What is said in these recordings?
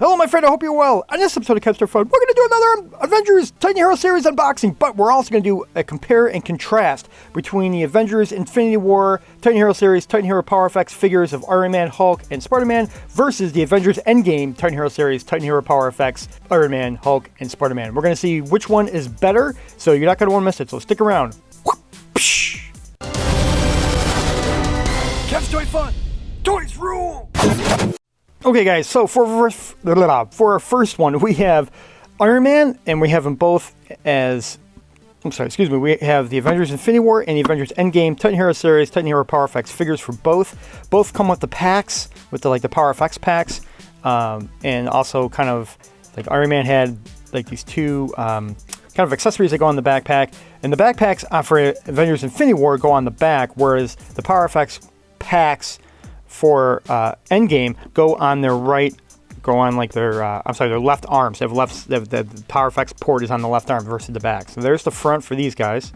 Hello, my friend. I hope you're well. On this episode of KevsToyFun, we're going to do another Avengers Titan Hero Series unboxing, but we're also going to do a compare and contrast between the Avengers Infinity War Titan Hero Series, Titan Hero Power Effects figures of Iron Man, Hulk, and Spider-Man versus the Avengers Endgame Titan Hero Series, Titan Hero Power Effects, Iron Man, Hulk, and Spider-Man. We're going to see which one is better, so you're not going to want to miss it, so stick around. KevsToyFun! Toys rule! Okay, guys, so for our first one, we have Iron Man, and we have them both as... we have the Avengers Infinity War and the Avengers Endgame Titan Hero Series, Titan Hero Power Effects figures for both. Both come with the packs, with the Power Effects packs, and also kind of, like Iron Man had like these two kind of accessories that go on the backpack, and the backpacks for Avengers Infinity War go on the back, whereas the Power Effects packs for Endgame go on their their left arms. They have the Power Effects port is on the left arm versus the back. So there's the front for these guys.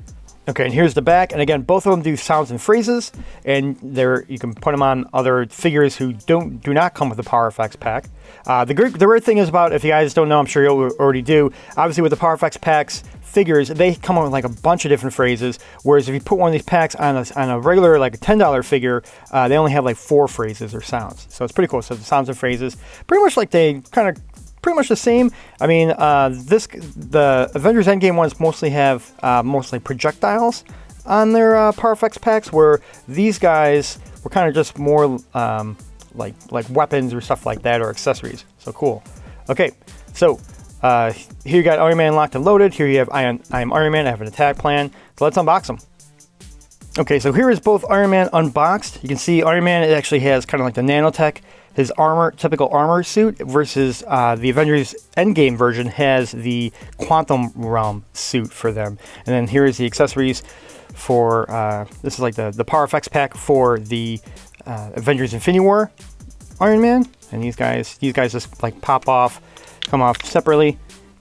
Okay, and here's the back, and again, both of them do sounds and phrases, and you can put them on other figures who do not come with the Power Effects pack. The weird thing is about, if you guys don't know, I'm sure you already do, obviously with the Power Effects packs figures, they come with like a bunch of different phrases, whereas if you put one of these packs on a regular, like a $10 figure, they only have like 4 phrases or sounds. So it's pretty cool. So the sounds and phrases, pretty much the same. I mean, the Avengers Endgame ones mostly have mostly projectiles on their Power Effects packs, where these guys were kind of just more like weapons or stuff like that, or accessories. So cool. Okay, so here you got Iron Man locked and loaded. Here you have I am Iron Man. I have an attack plan. So let's unbox them. Okay, so here is both Iron Man unboxed. You can see Iron Man, it actually has kind of like the nanotech. His typical armor suit, versus the Avengers Endgame version has the quantum realm suit for them. And then here is the accessories for, this is like the Power Effects pack for the Avengers Infinity War Iron Man. And these guys just like come off separately.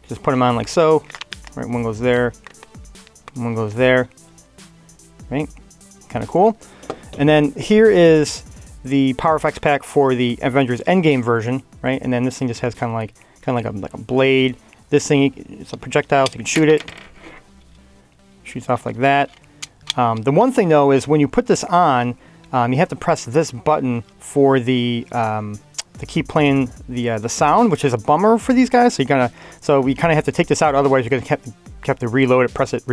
Just put them on like so. Right, one goes there, one goes there. Right, kind of cool. And then here is the Power Effects pack for the Avengers Endgame version, right? And then this thing just has kind of like a blade. This thing, it's a projectile, so you can shoot it. Shoots off like that. The one thing though is when you put this on, you have to press this button for to keep playing the sound, which is a bummer for these guys. So we kind of have to take this out, otherwise you're gonna have to reload it, press it.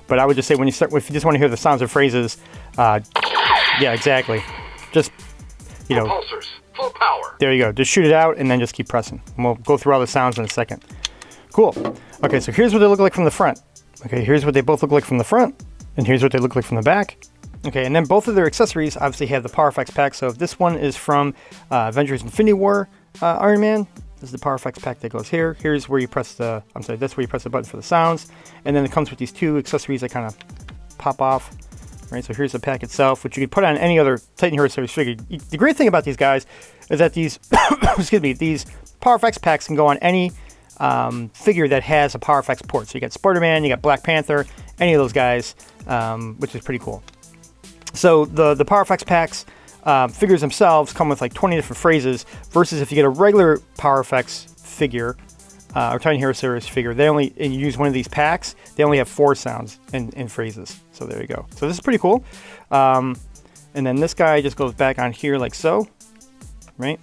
But I would just say if you just want to hear the sounds and phrases, yeah, exactly. Just, Pulsars, full power. There you go. Just shoot it out and then just keep pressing. And we'll go through all the sounds in a second. Cool. Okay, so here's what they look like from the front. Okay, here's what they both look like from the front, and here's what they look like from the back. Okay, and then both of their accessories obviously have the Power Effects pack. So if this one is from Avengers Infinity War Iron Man, this is the Power Effects pack that goes here. Here's where you press that's where you press the button for the sounds. And then it comes with these 2 accessories that kind of pop off. Right, so here's the pack itself, which you could put on any other Titan Hero Series figure. The great thing about these guys is that these, these Power Effects packs can go on any figure that has a Power Effects port. So you got Spider-Man, you got Black Panther, any of those guys, which is pretty cool. So the Power Effects packs figures themselves come with like 20 different phrases, versus if you get a regular Power Effects figure, or Titan Hero Series figure, and you use one of these packs, they only have 4 sounds and phrases. So there you go. So this is pretty cool. And then this guy just goes back on here like so, right?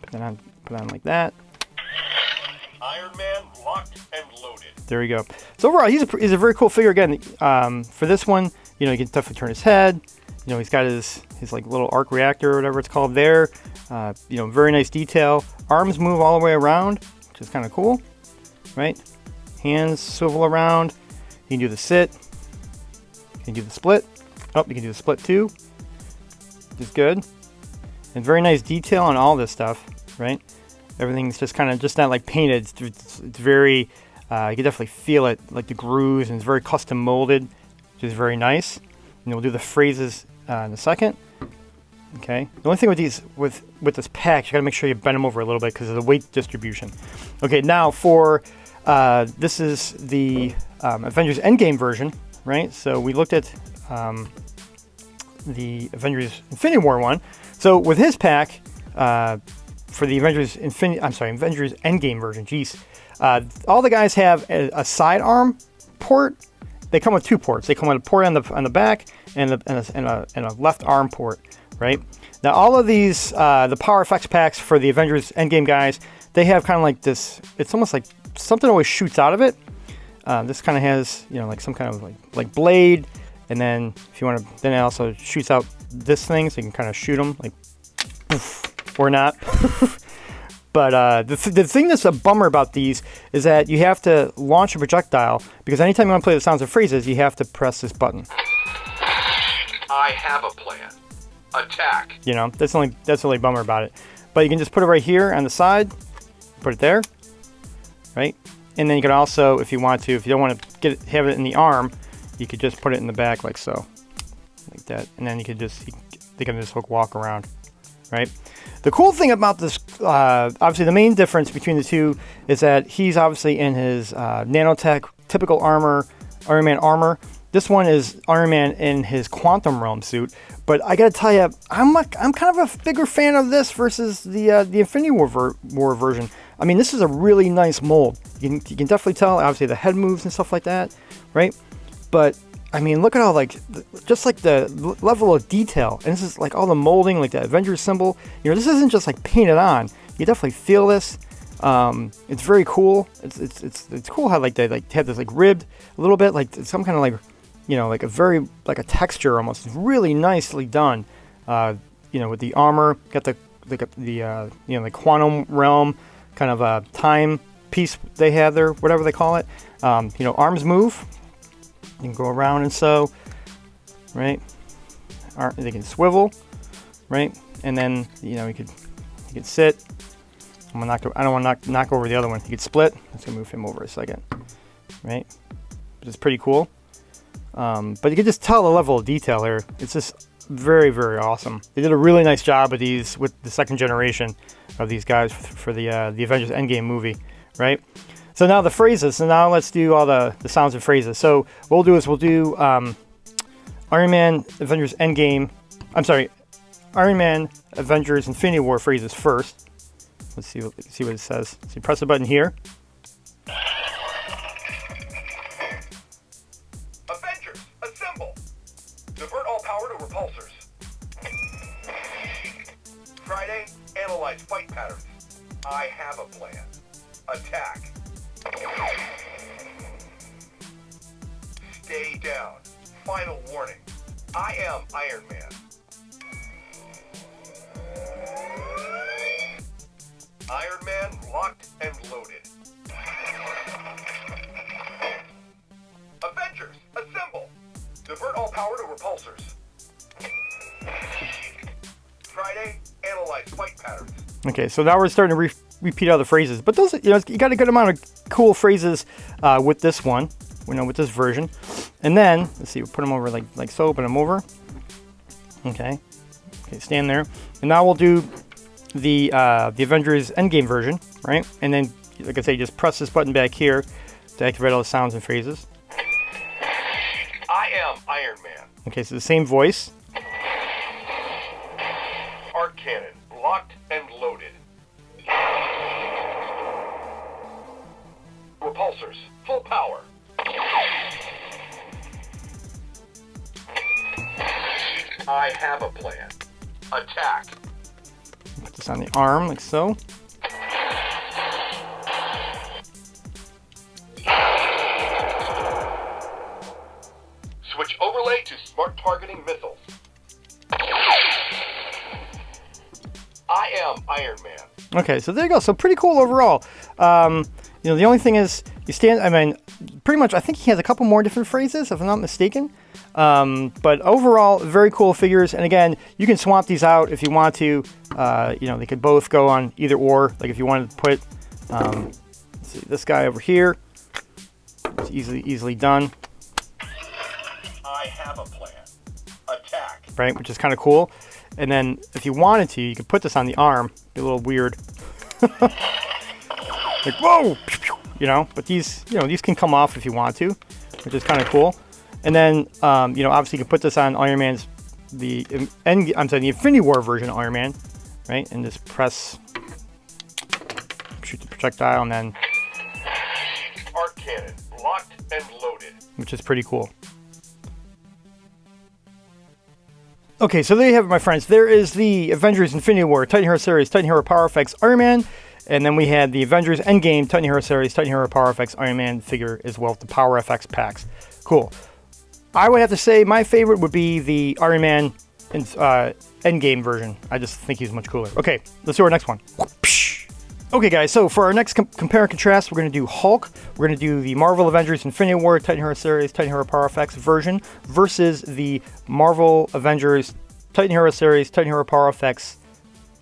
Put on like that. Iron Man locked and loaded. There you go. So overall, he's a very cool figure. Again, for this one, you can definitely turn his head. He's got his like little arc reactor or whatever it's called there. Very nice detail. Arms move all the way around, which is kind of cool, right? Hands swivel around. You can do the sit. You can do the split. Oh, you can do the split too, which is good. And very nice detail on all this stuff, right? Everything's just not like painted. It's very, you can definitely feel it, like the grooves, and it's very custom molded, which is very nice. And we'll do the phrases in a second. Okay. The only thing with this pack, you got to make sure you bend them over a little bit because of the weight distribution. Okay. Now for this is the Avengers Endgame version, right? So we looked at the Avengers Infinity War one. So with his pack, for the Avengers Avengers Endgame version. Jeez, all the guys have a sidearm port. They come with 2 ports. They come with a port on the back and a left arm port, right? Now all of these the power effects packs for the Avengers Endgame guys, they have kind of like this. It's almost like something always shoots out of it. This kind of has, you know, like some kind of like blade, and then if you want to, then it also shoots out this thing, so you can kind of shoot them like poof, or not. But the thing that's a bummer about these is that you have to launch a projectile, because anytime you want to play the sounds and phrases, you have to press this button. I have a plan. Attack. You know, that's the only bummer about it. But you can just put it right here on the side, put it there, right? And then you can also, if you want to, if you don't want to have it in the arm, you could just put it in the back like so, like that, and then they can just walk around, right? The cool thing about this, obviously the main difference between the two is that he's obviously in his nanotech typical armor, Iron Man armor. This one is Iron Man in his quantum realm suit. But I gotta tell you, I'm kind of a bigger fan of this versus the Infinity War version. I mean, this is a really nice mold. You can definitely tell, obviously, the head moves and stuff like that, right? But I mean, look at all just like the level of detail, and this is like all the molding, like the Avengers symbol. You know, this isn't just like painted on. You definitely feel this. It's very cool. It's cool how like they like have this like ribbed a little bit, like some kind of like, you know, like a texture almost. It's really nicely done. You know, with the armor, got the you know, the quantum realm kind of a time piece they have there, whatever they call it. You know, arms move. You can go around and so, right? They can swivel, right? And then, you know, you could sit. I don't want to knock over the other one. You could split. Let's go move him over a second, right? But it's pretty cool. But you can just tell the level of detail here. It's just very, very awesome. They did a really nice job with these, with the second generation of these guys for the Avengers Endgame movie, right? So now the phrases. So now let's do all the sounds and phrases. So what we'll do Iron Man Avengers Endgame. I'm sorry, Iron Man Avengers Infinity War phrases first. Let's see what it says. So you press the button here. Avengers, assemble. Divert all power to repulsors. Friday, analyze fight patterns. I have a plan. Attack. Stay down. Final warning. I am Iron Man. Iron Man locked and loaded. Avengers, assemble. Divert all power to repulsors. Friday, analyze fight patterns. Okay, so now we're starting to repeat all the phrases, but those, you know, you got a good amount of cool phrases with this one, you know, with this version. And then let's see, we'll put them over like so, open them over. Okay, stand there, and now we'll do the Avengers Endgame version, right? And then, like I say, just press this button back here to activate all the sounds and phrases. I am Iron Man. Okay, so the same voice. Arc cannon locked and loaded. Repulsors, full power. I have a plan. Attack. Put this on the arm, like so. Switch overlay to smart targeting missiles. I am Iron Man. Okay, so there you go. So pretty cool overall. You know, the only thing is, pretty much, I think he has a couple more different phrases, if I'm not mistaken. But overall, very cool figures. And again, you can swap these out if you want to. You know, they could both go on either or. Like if you wanted to put, let's see, this guy over here. It's easily done. I have a plan. Attack. Right, which is kind of cool. And then if you wanted to, you could put this on the arm. Be a little weird. Like, whoa! You know, but these can come off if you want to, which is kind of cool. And then, you know, obviously you can put this on Iron Man's, the Infinity War version of Iron Man, right? And just press shoot the projectile, and then Arc cannon locked and loaded. which is pretty cool. Okay, so there you have it, my friends. There is the Avengers Infinity War, Titan Hero Series, Titan Hero Power Effects Iron Man, and then we had the Avengers Endgame, Titan Hero Series, Titan Hero Power Effects Iron Man figure as well, the Power FX packs. Cool. I would have to say my favorite would be the Iron Man Endgame version. I just think he's much cooler. Okay, let's do our next one. Okay, guys, so for our next compare and contrast, we're going to do Hulk. We're going to do the Marvel Avengers Infinity War, Titan Hero Series, Titan Hero Power Effects version versus the Marvel Avengers Titan Hero Series, Titan Hero Power Effects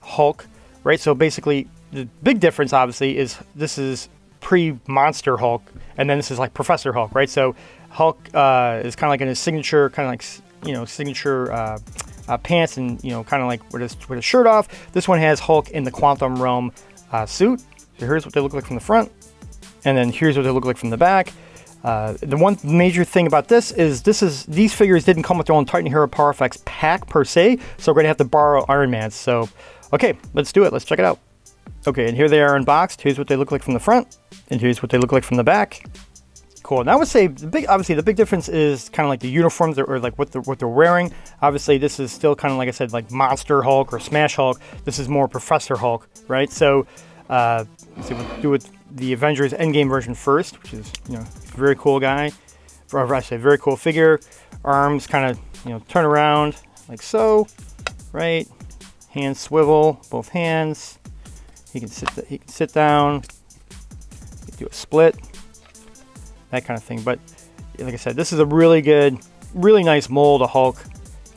Hulk, right? So basically, the big difference, obviously, is this is pre-Monster Hulk, and then this is like Professor Hulk, right? So Hulk is kind of like in his signature, signature pants, and kind of like with his shirt off. This one has Hulk in the Quantum Realm suit. So here's what they look like from the front, and then here's what they look like from the back. The one major thing about this is these figures didn't come with their own Titan Hero Power Effects pack per se, so we're gonna have to borrow Iron Man's. So, okay, let's do it. Let's check it out. Okay, and here they are unboxed. Here's what they look like from the front, and here's what they look like from the back. Cool. And I would say the big difference is kind of like the uniforms or like what they're wearing. Obviously, this is still kind of like I said, like Monster Hulk or Smash Hulk. This is more Professor Hulk, right? So, let's see, we'll do with the Avengers Endgame version first, which is very cool guy. Or I say very cool figure. Arms kind of turn around like so, right? Hands swivel, both hands. He can sit down. He can do a split. That kind of thing. But like I said, this is a really good, really nice mold of Hulk.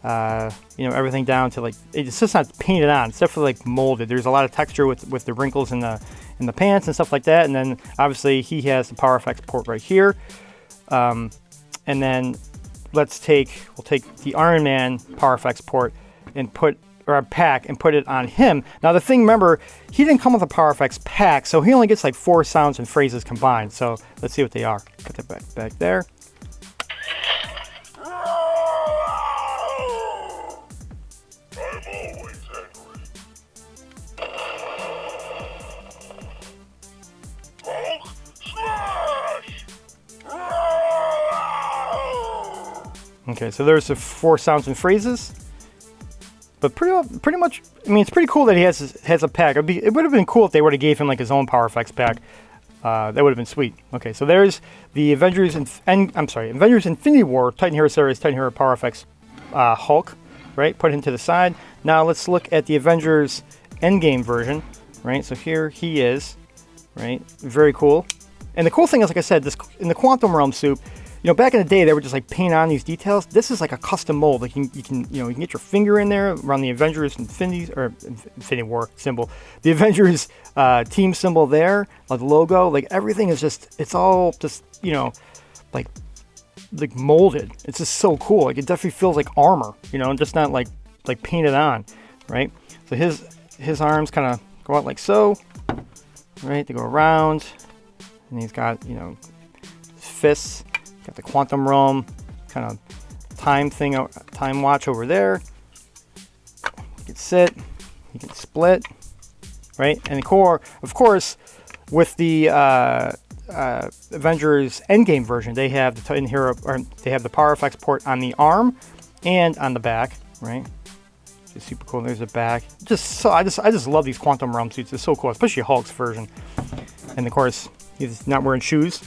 Everything down to like, it's just not painted on. It's definitely like molded. There's a lot of texture with the wrinkles in the pants and stuff like that. And then obviously he has the Power FX port right here. And then we'll take the Iron Man Power FX port and pack and put it on him. Now the thing, remember, he didn't come with a Power FX pack, so he only gets like 4 sounds and phrases combined. So let's see what they are. Put that back there. I'm always angry. Hulk smash! Okay, so there's the 4 sounds and phrases. But pretty much, I mean, it's pretty cool that he has a pack. It would have been cool if they would have gave him like his own Power FX pack. That would have been sweet. Okay, so there's the Avengers Infinity War, Titan Hero Series, Titan Hero Power FX Hulk, right? Put him to the side. Now let's look at the Avengers Endgame version, right? So here he is, right? Very cool. And the cool thing is, like I said, this in the Quantum Realm suit. Back in the day, they were just like paint on these details. This is like a custom mold. Like you can get your finger in there around the Avengers Infinity War symbol, the Avengers team symbol there, like the logo. Like everything is it's all just like molded. It's just so cool. Like it definitely feels like armor, just not like painted on, right? So his arms kind of go out like so, right? They go around, and he's got his fists. Got the Quantum Realm kind of time watch over there. He can sit, he can split, right? And of course, with the Avengers Endgame version, they have the Titan Hero, or they have the Power FX port on the arm and on the back, right? It's super cool. There's the back. I just love these Quantum Realm suits. It's so cool, especially Hulk's version. And of course, he's not wearing shoes.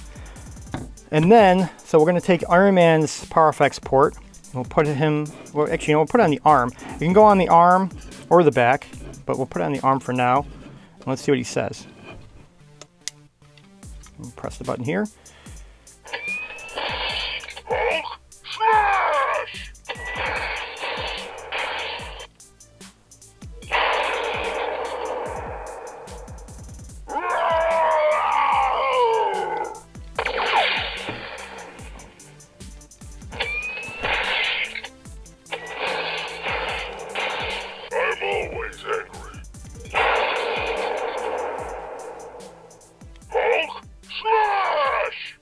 And then, so we're going to take Iron Man's Power FX port. We'll put him, we'll put it on the arm. You can go on the arm or the back, but we'll put it on the arm for now. And let's see what he says. We'll press the button here. Hulk smash! Always angry. Hulk smash!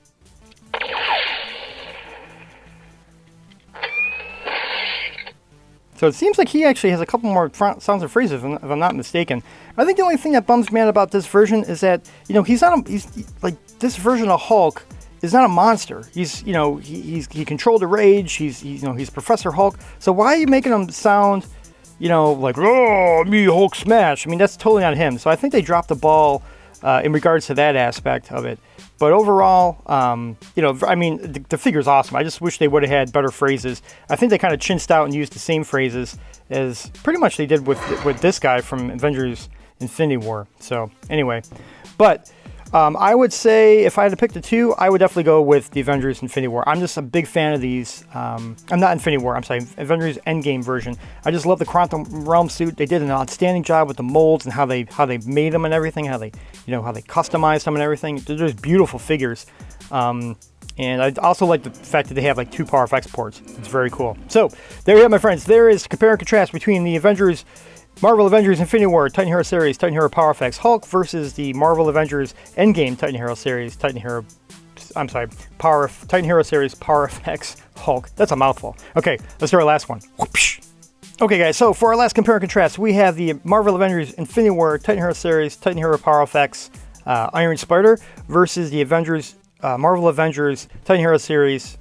So it seems like he actually has a couple more sounds and phrases, if I'm not mistaken. I think the only thing that bums me out about this version is that, you know, he's like, this version of Hulk is not a monster. He's, you know, he controlled the rage. He's Professor Hulk. So why are you making him sound, you know, like, oh, me Hulk smash? I mean, that's totally not him. So I think they dropped the ball in regards to that aspect of it. But overall, you know, I mean, the figure's awesome. I just wish they would have had better phrases. I think they kind of chinsed out and used the same phrases as pretty much they did with this guy from Avengers Infinity War. So anyway, but I would say if I had to pick the two, I would definitely go with the Avengers Infinity War. I'm just a big fan of these. I'm not Infinity War, I'm sorry, Avengers Endgame version. I just love the Quantum Realm suit. They did an outstanding job with the molds and how they made them and everything, how they customized them and everything. They're just beautiful figures. And I also like the fact that they have like 2 PowerFX ports. It's very cool. So there you have, my friends. There is compare and contrast between the Marvel Avengers Infinity War Titan Hero Series Titan Hero PowerFX Hulk versus the Marvel Avengers Endgame Titan Hero Series Titan Hero Series PowerFX Hulk. That's a mouthful. Okay, let's do our last one. Whoopsh. Okay, guys, so for our last compare and contrast, we have the Marvel Avengers Infinity War Titan Hero Series Titan Hero PowerFX Iron Spider versus the Marvel Avengers Titan Hero Series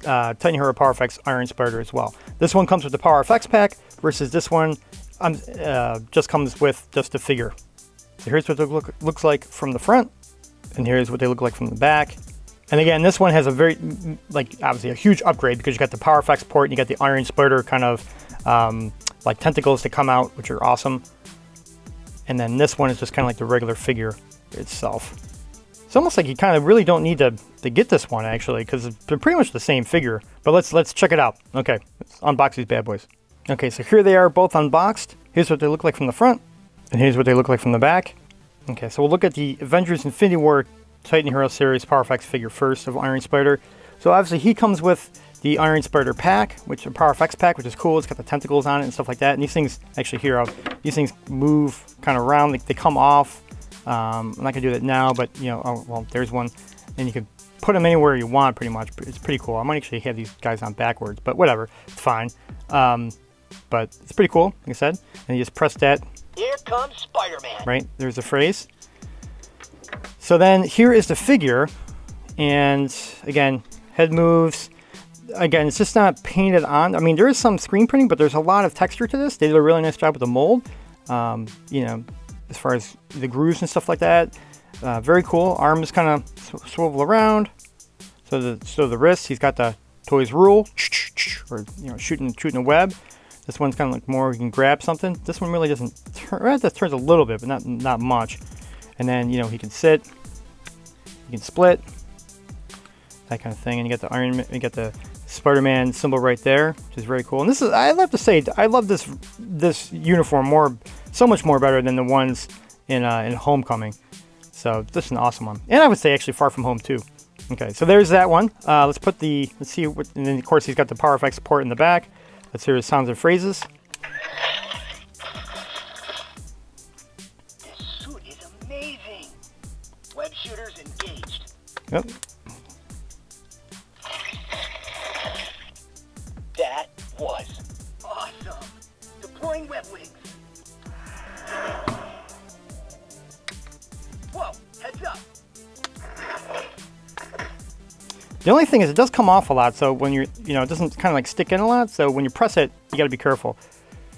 Titan Hero PowerFX Iron Spider as well. This one comes with the PowerFX pack versus this one just comes with just a figure. So here's what it looks like from the front, and here's what they look like from the back. And again, this one has a very, like, obviously a huge upgrade because you got the PowerFX port and you got the Iron Spider kind of like tentacles to come out, which are awesome. And then this one is just kind of like the regular figure itself. It's almost like you kind of really don't need to get this one, actually, because they're pretty much the same figure. But let's check it out. Okay, let's unbox these bad boys. Okay, so here they are both unboxed. Here's what they look like from the front, and here's what they look like from the back. Okay, so we'll look at the Avengers Infinity War Titan Hero Series PowerFX figure first of Iron Spider. So obviously he comes with the Iron Spider pack, which is a PowerFX pack, which is cool. It's got the tentacles on it and stuff like that. And these things, actually here, these things move kind of around. They come off. I'm not gonna do that now, but you know, oh, well, there's one, and you can put them anywhere you want, pretty much. It's pretty cool. I might actually have these guys on backwards, but whatever, it's fine. But it's pretty cool, like I said. And you just press that. Here comes Spider-Man. Right, there's the phrase. So then here is the figure, and again, head moves. Again, it's just not painted on. I mean, there is some screen printing, but there's a lot of texture to this. They did a really nice job with the mold. You know, as far as the grooves and stuff like that. Very cool. Arms kind of swivel around. So the wrist, he's got the toys rule, or you know, shooting a web. This one's kind of like more, you can grab something. This one really doesn't turn, that turns a little bit, but not much. And then, you know, he can sit, he can split, that kind of thing. And you got the Spider-Man symbol right there, which is very cool. And this is, I have to say, I love this uniform so much more better than the ones in Homecoming. So this is an awesome one. And I would say actually Far From Home too. Okay, so there's that one. Let's see what, and then of course he's got the PowerFX port in the back. Let's hear his sounds and phrases. This suit is amazing. Web shooters engaged. Yep. That was awesome. Deploying web wings. Whoa, heads up. The only thing is it does come off a lot, so when it doesn't kind of like stick in a lot, so when you press it, you got to be careful.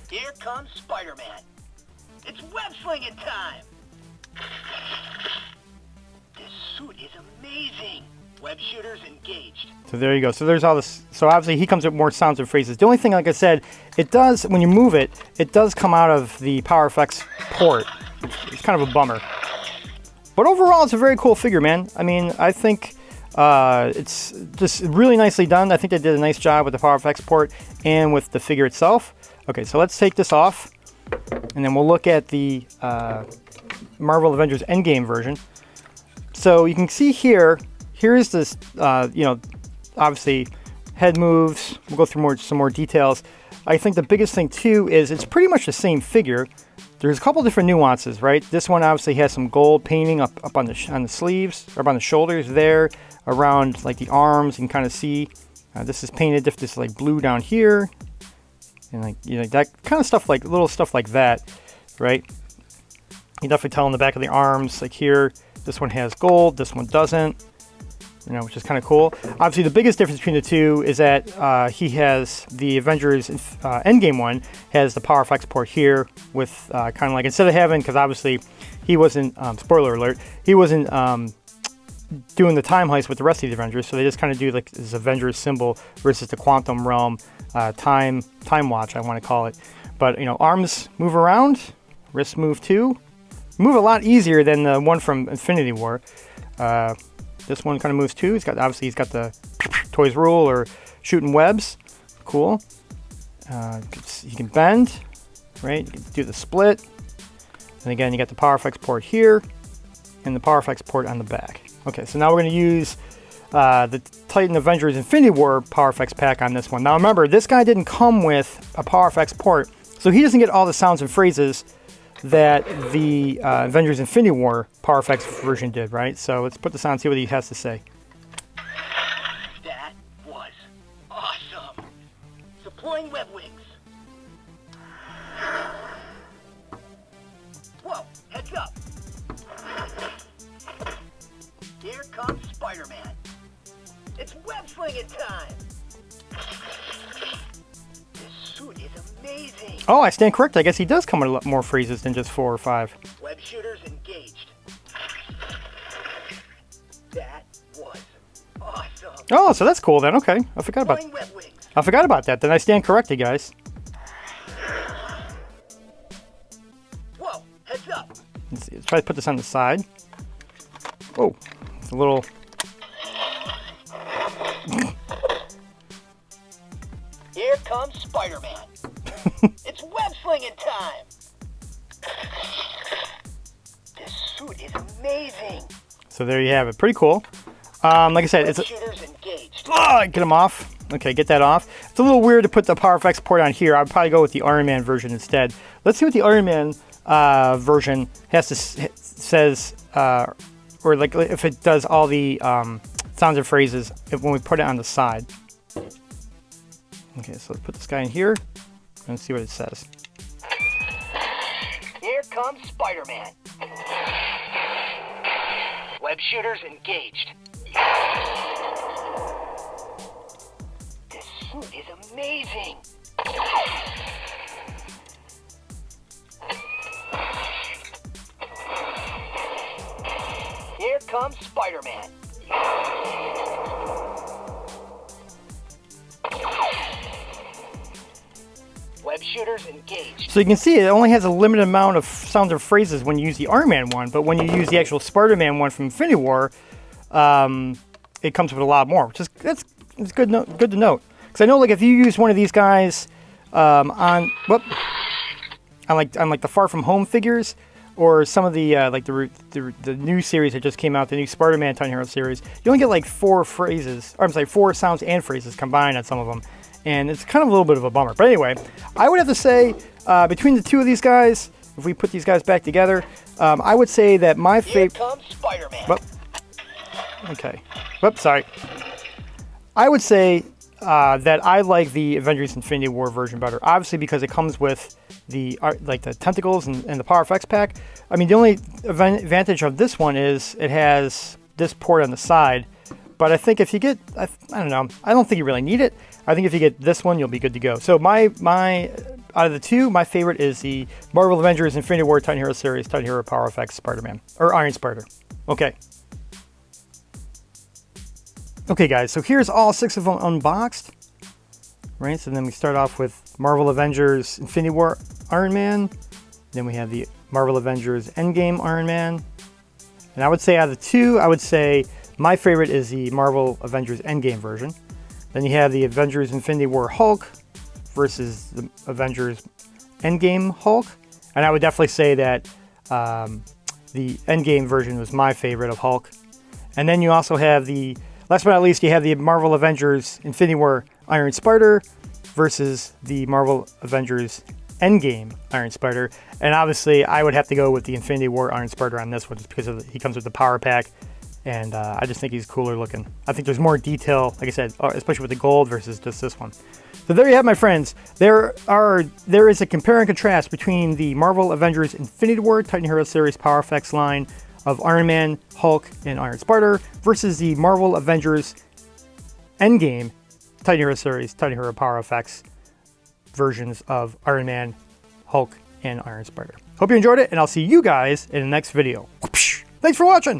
Here comes Spider-Man. It's web slinging time. This suit is amazing. Web shooters engaged. So there you go. So there's all this. So obviously he comes with more sounds and phrases. The only thing, like I said, it does, when you move it, it does come out of the PowerFX port. It's kind of a bummer. But overall, it's a very cool figure, man. I mean, I think it's just really nicely done. I think they did a nice job with the PowerFX port and with the figure itself. Okay, so let's take this off, and then we'll look at the Marvel Avengers Endgame version. So you can see here's this, obviously head moves. We'll go through some more details. I think the biggest thing too is it's pretty much the same figure. There's a couple different nuances, right? This one obviously has some gold painting up on the sleeves, up on the shoulders there, around like the arms. You can kind of see this is painted. This is like blue down here, And like, you know, that kind of stuff, like little stuff like that, right? You definitely tell on the back of the arms, like here, this one has gold, this one doesn't, you know, which is kind of cool. Obviously, the biggest difference between the two is that he has the Avengers Endgame one has the power effects port here with kind of like, instead of having, because obviously he wasn't, spoiler alert, he wasn't doing the time heist with the rest of the Avengers, so they just kind of do like this Avengers symbol versus the Quantum Realm time watch, I want to call it. But, you know, arms move around, wrists move too. Move a lot easier than the one from Infinity War. This one kind of moves too. He's got the toys rule or shooting webs. Cool. You can bend, right? You can do the split. And again, you got the power effects port here and the power effects port on the back. Okay, so now we're going to use the Titan Avengers Infinity War power effects pack on this one. Now remember, this guy didn't come with a power effects port, so he doesn't get all the sounds and phrases that the Avengers Infinity War power effects version did, right? So let's put this on and see what he has to say. That was awesome. Deploying web wings. Whoa, heads up. Here comes Spider-Man. It's web slinging time. This suit is amazing. Oh, I stand correct. I guess he does come with a lot more phrases than just 4 or 5. Web shooters engaged. That was awesome. Oh, so that's cool then. Okay, I forgot Deploying web wings. that. Then I stand corrected, guys. Whoa, heads up. Let's try to put this on the side. Oh, it's a little. Here comes Spider-Man. It's web slinging time. This suit is amazing. So there you have it. Pretty cool. Like I said, Web it's. shooters engaged. Get him off. Okay, get that off. It's a little weird to put the power effects port on here. I'd probably go with the Iron Man version instead. Let's see what the Iron Man version has to says, or like if it does all the sounds and phrases when we put it on the side. Okay, so let's put this guy in here and see what it says. Here comes Spider-Man. Web shooters engaged. This suit is amazing. Here comes Spider-Man. Web shooters engaged. So you can see it only has a limited amount of sounds or phrases when you use the Iron Man one, but when you use the actual Spider-Man one from Infinity War, it comes with a lot more, which is that's good to note. Because I know, like, if you use one of these guys on like the Far From Home figures, or some of the like the new series that just came out, the new Spider-Man Titan Hero series, you only get like 4 sounds and phrases combined on some of them. And it's kind of a little bit of a bummer. But anyway, I would have to say, between the two of these guys, if we put these guys back together, I would say that my favorite... Here comes Spider-Man. Okay. Whoops, sorry. I would say that I like the Avengers Infinity War version better. Obviously, because it comes with the the tentacles and the power effects pack. I mean, the only advantage of this one is it has this port on the side. But I think if you get... I don't know. I don't think you really need it. I think if you get this one, you'll be good to go. So my out of the two, my favorite is the Marvel Avengers Infinity War Titan Hero series, Titan Hero Power Effects Spider-Man, or Iron Spider. Okay. Okay, guys, so here's all 6 of them unboxed. Right, so then we start off with Marvel Avengers Infinity War Iron Man. Then we have the Marvel Avengers Endgame Iron Man. And I would say out of the two, I would say my favorite is the Marvel Avengers Endgame version. Then you have the Avengers Infinity War Hulk versus the Avengers Endgame Hulk. And I would definitely say that the Endgame version was my favorite of Hulk. And then you also have the, last but not least, you have the Marvel Avengers Infinity War Iron Spider versus the Marvel Avengers Endgame Iron Spider. And obviously, I would have to go with the Infinity War Iron Spider on this one just because he comes with the power pack And I just think he's cooler looking. I think there's more detail, like I said, especially with the gold versus just this one. So there you have, my friends. There is a compare and contrast between the Marvel Avengers Infinity War Titan Hero Series Power Effects line of Iron Man, Hulk, and Iron Spider versus the Marvel Avengers Endgame Titan Hero Series Titan Hero Power Effects versions of Iron Man, Hulk, and Iron Spider. Hope you enjoyed it, and I'll see you guys in the next video. Thanks for watching!